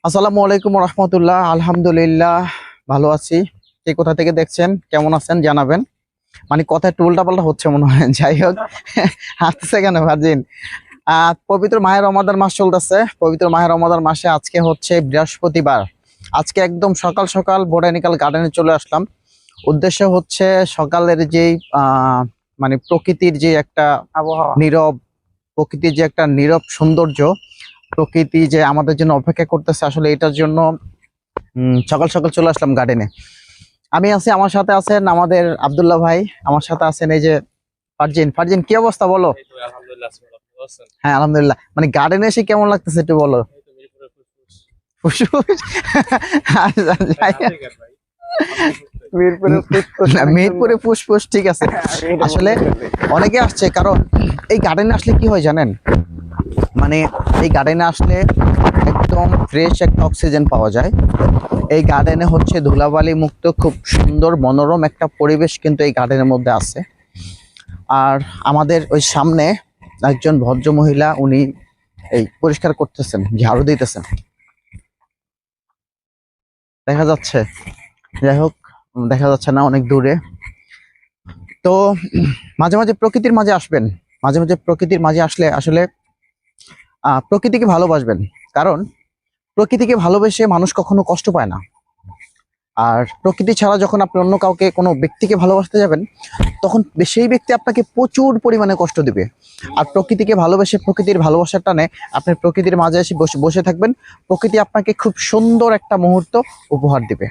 আসসালামু আলাইকুম রহমতুল্লাহ। আলহামদুলিল্লাহ ভালো আছি। কে কোথা থেকে দেখছেন, কেমন আছেন জানাবেন। মানে কথা একটু উল্টাপাল্টা হচ্ছে মনে হয়। যাই হোক, হাসতেছে কেন ভার্জিন? পবিত্র মাহের রমাদান মাস চলতেছে। পবিত্র মাহের রমাদান মাসে আজকে হচ্ছে বৃহস্পতিবার। আজকে একদম সকাল সকাল বোটানিক্যাল গার্ডেনে চলে আসলাম। উদ্দেশ্য হচ্ছে সকালের যেই মানে প্রকৃতির যে একটা আবহাওয়া নীরব, প্রকৃতির যে একটা নীরব সৌন্দর্য, প্রকৃতি যে আমাদের জন্য অপেক্ষা করতেছে, আসলে এটার জন্য সকাল সকাল চলে আসলাম গার্ডেনে। আমি আছি, আমার সাথে আছেন আমাদের আব্দুল্লাহ ভাই, আমার সাথে আছেন এই যে ফারজিন। ফারজিন, কি অবস্থা বলো? এই তো আলহামদুলিল্লাহ আছি, ভালো। আপনি ভালো আছেন? হ্যাঁ আলহামদুলিল্লাহ। মানে গার্ডেনে এসে কেমন লাগতেছে একটু বলো। এই তো মিরপুরে ফুসফুস। ফুসফুস। আচ্ছা, ভাই যাই হোক। হাতে গান ভাই। আপনি ফুসফুস। মিরপুরে ফুসফুস না, মিরপুরে ফুসফুস ঠিক আছে। আসলে অনেকে আসছে, কারণ এই গার্ডেনে আসলে কি হয় জানেন, মানে এই গার্ডেনে আসলে একদম ফ্রেশ একটা অক্সিজেন পাওয়া যায়। এই গার্ডেনে হচ্ছে ধুলাবালি মুক্ত খুব সুন্দর মনোরম একটা পরিবেশ কিন্তু এই গার্ডেনের মধ্যে আছে। আর আমাদের ওই সামনে একজন ভদ্র মহিলা, উনি এই পরিষ্কার করতেছেন, ঝাড়ু দিতেছেন, দেখা যাচ্ছে। যাই হোক, দেখা যাচ্ছে না, অনেক দূরে। তো মাঝে মাঝে প্রকৃতির মাঝে আসবেন, মাঝে মাঝে প্রকৃতির মাঝে আসলে আসলে প্রকৃতিকে ভালোবাসবেন। কারণ প্রকৃতিকে ভালোবেসে মানুষ কখনো কষ্ট পায় না। আর প্রকৃতি ছাড়া যখন আপনি অন্য কাউকে, কোনো ব্যক্তিকে ভালোবাসতে যাবেন, তখন সেই ব্যক্তি আপনাকে প্রচুর পরিমাণে কষ্ট দিবে। আর প্রকৃতিকে ভালোবেসে, প্রকৃতির ভালোবাসার টানে আপনি প্রকৃতির মাঝে এসে বসে বসে থাকবেন, প্রকৃতি আপনাকে খুব সুন্দর একটা মুহূর্ত উপহার দিবে।